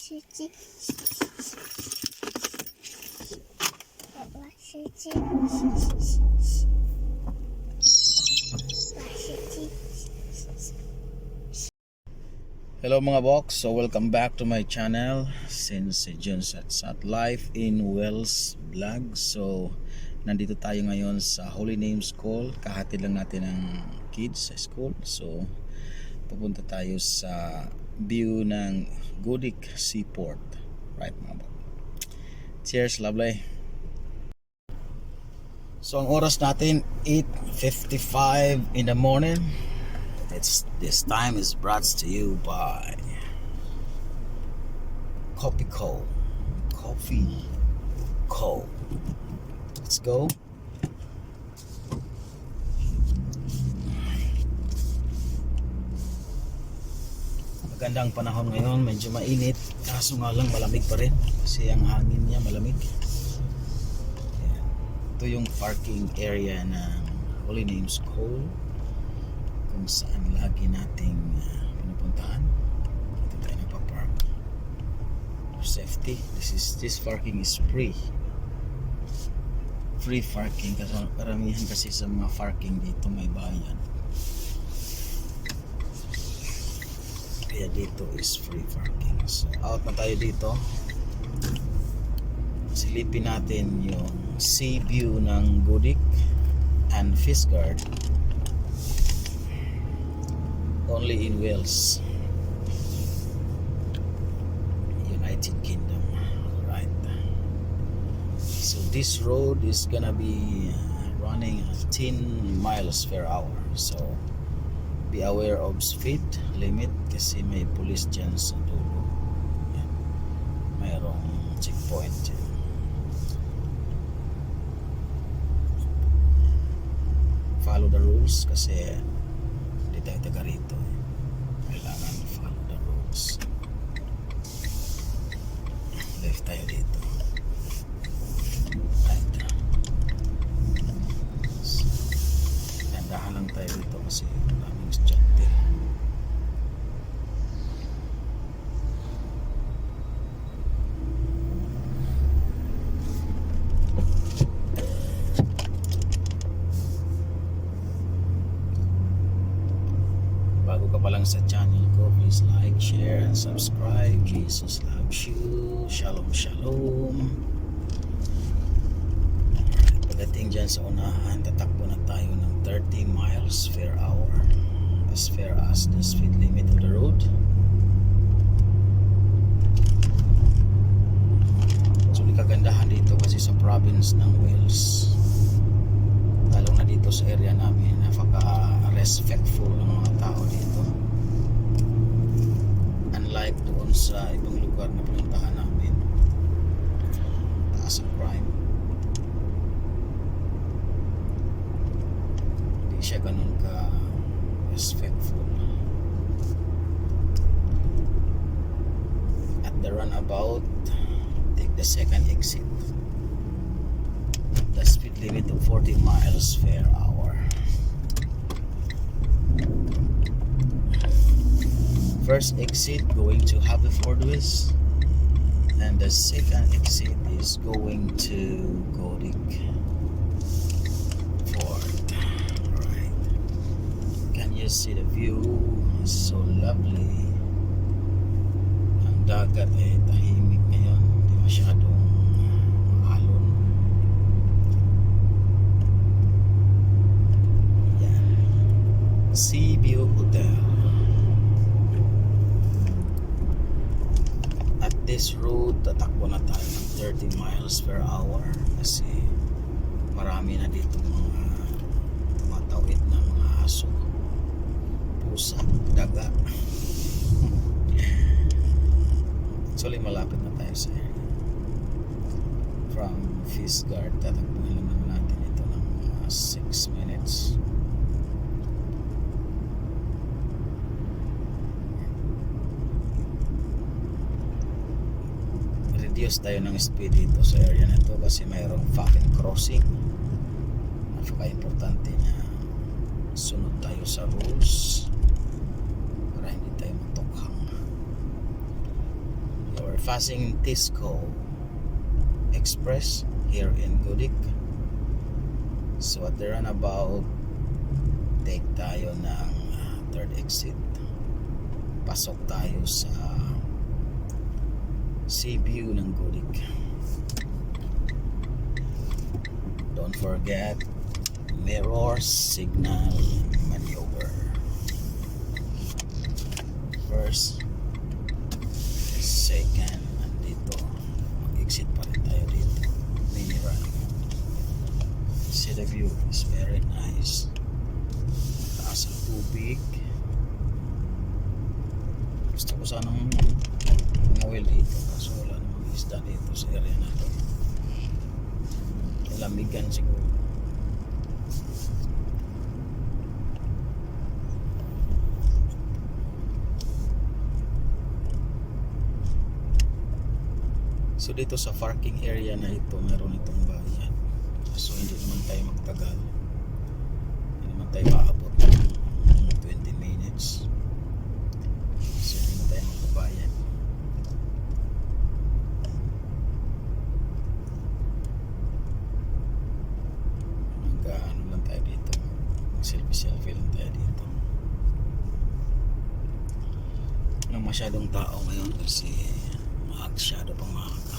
世纪，我世纪，Hello mga box, so welcome back to my channel since Jun's at Life in Wells Vlog. So nandito tayo ngayon sa Holy Name School. Kahatid lang natin ang kids sa school. So pupunta tayo sa view ng Gudik Seaport. Right mga box. Cheers, lovely. So ang oras natin 8:55 in the morning. This time is brought to you by Coffee Co. Let's go. Magandang panahon ngayon, medyo mainit, kaso nga lang malamig pa rin kasi ang hangin niya malamig. Ayan. Ito yung parking area ng Holy Name School, kung saan lagi nating pinupuntahan. Dito tayo nagpa-park for safety. This parking is free parking kasi karamihan kasi sa mga parking dito may bayan, kaya dito is free parking. So out na tayo dito, silipin natin yung sea view ng Gudik and Fishguard, only in Wales, United Kingdom. Right, so this road is gonna be running at 10 miles per hour, so be aware of speed limit kasi may police dyan sa dulo. Yan. Mayroong checkpoint dyan. Follow the rules kasi hindi tayo taga rito. Kailangan follow the rules. Left tayo dito. Right. Gandahan lang tayo dito kasi maraming estudyante. Bago ka pa lang sa channel ko, please like, share, and subscribe. Jesus loves you. Shalom, shalom. Pagdating dyan sa unahan, tatakbo na tayo ng 30 miles per hour, as fair as the speed limit of the road. So kagandahan dito kasi sa province ng Wales, lalo na dito sa area namin, napaka-respectful ng mga tao dito, unlike doon sa ibang lugar na pinuntahan namin. Taas ang crime, hindi siya ganun ka respectful. At the runabout, take the second exit. The speed limit of 40 miles per hour. First exit going to Haverford West, and the second exit is going to Gudik Fort. Alright. Can you see the view? It's so lovely. Ang dagat ay tahimik ngayon, hindi masyadong alon. Yan. Sea View Hotel. At this road, tatakbo na tayo ng 30 miles per hour kasi marami na dito mga tumatawid na mga aso, pusa, daga. Actually malapit na tayo sa area. From Fishguard, tatakbo naman natin ito ng 6 minutes. Reduce tayo ng speed dito sa area na ito kasi mayroong fucking crossing. Napaka-importante na sunod tayo sa rules para hindi tayo matukhang. Your We're passing Tisco Express here in Gudik. So at the runabout, take tayo ng third exit. Pasok tayo sa sea view ng Gudik. Don't forget mirror signal maneuver. First, second, andito. Mag-exit pa rin tayo dito. Mini run. See, the view is very nice. Taas ang tubig. Gusto ko sanang umuwi dito kasi wala namang isda dito sa area na to. Lamigan siguro. So dito sa parking area na ito, meron itong bayan. So hindi naman tayo magtagal. Hindi naman tayo maabot ng 20 minutes. So hindi naman tayo magbabayad. Mag-ano lang tayo dito. Selfie lang tayo dito. Walang masyadong tao ngayon kasi masyado pang maaga.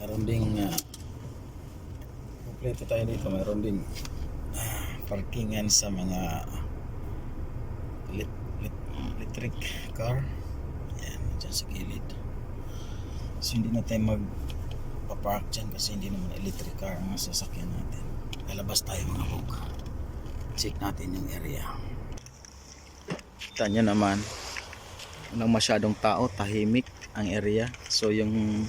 Meron ding kompleto tayo dito. Meron ding parkingan sa mga electric car. Yan, dyan sa gilid. So hindi na tayo magpapark dyan kasi hindi naman electric car ang sasakyan natin. Lalabas tayo mga bog. Check natin yung area. Kita nyo naman, walang masyadong tao, tahimik ang area. So yung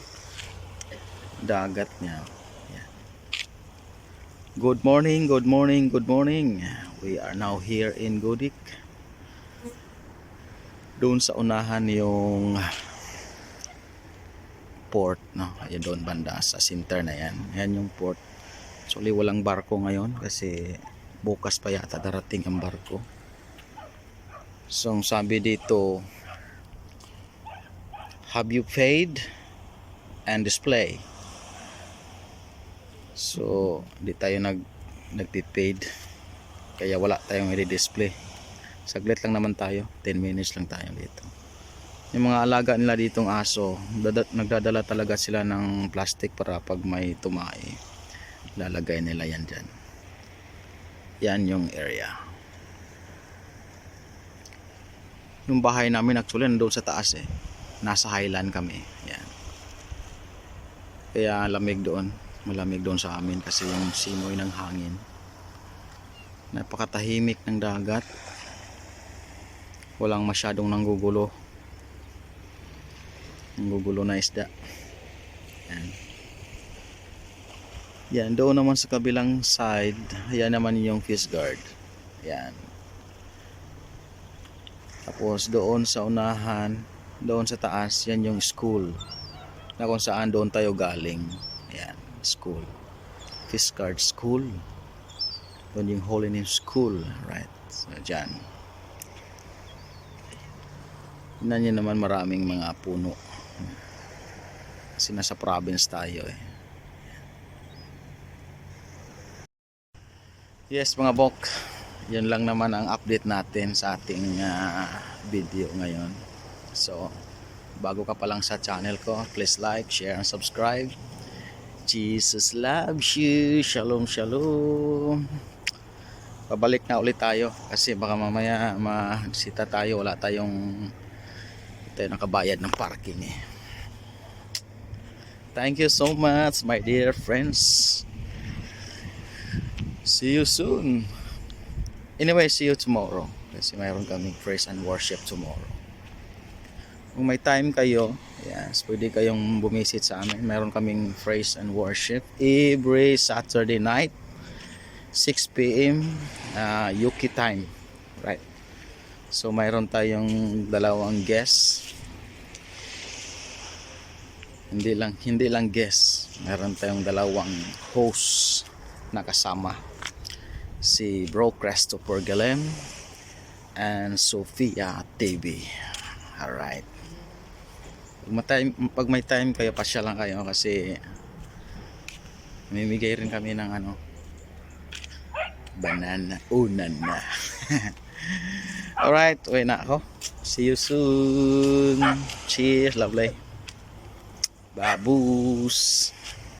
dagat niya. Yan. Good morning, good morning, good morning. We are now here in Gudik. Doon sa unahan yung port, no? Ayun doon banda sa center na yan. Yan yung port. Actually walang barko ngayon kasi bukas pa yata darating ang barko. So ang sabi dito, have you paid and display? So hindi tayo nagpipaid kaya wala tayong i-display. Saglit lang naman tayo, 10 minutes lang tayo dito. Yung mga alaga nila ditong aso, nagdadala talaga sila ng plastic para pag may tumae lalagay nila yan dyan. Yan yung area. Yung bahay namin actually nandoon sa taas eh. Nasa highland kami. Yan. Kaya lamig doon. Malamig doon sa amin kasi yung simoy ng hangin. Napakatahimik ng dagat. Walang masyadong nanggugulo. Nanggugulo na isda. Yan. Yan, doon naman sa kabilang side, yan naman yung fish guard. Yan. Tapos doon sa unahan, doon sa taas, yan yung school. Na kung saan doon tayo galing. Yan. School, Fish Guard School. Doon yung Holy Name School, right? So dyan. Tignan nyo naman maraming mga puno kasi nasa province tayo eh. Yes mga bok, yan lang naman ang update natin sa ating video ngayon. So bago ka pa lang sa channel ko, please like, share, and subscribe. Jesus loves you. Shalom, shalom. Pabalik na ulit tayo kasi baka mamaya magsita tayo, wala tayong nakabayad ng parking eh. Thank you so much my dear friends. See you soon. Anyway, see you tomorrow kasi mayroon kaming praise and worship tomorrow. Kung may time kayo, yes, pwede kayong bumisit sa amin. Meron kaming praise and worship every Saturday night, 6 p.m. Yuki time. Right. So mayroon tayong dalawang guests. Hindi lang guests. Meron tayong dalawang host na kasama. Si Bro Christopher Galem and Sofia TV. Alright. Pag may time kayo, pasya lang kayo kasi mamimigay rin kami ng banana unana. Alright, uwi na ako. See you soon. Cheers, lovely. Babus.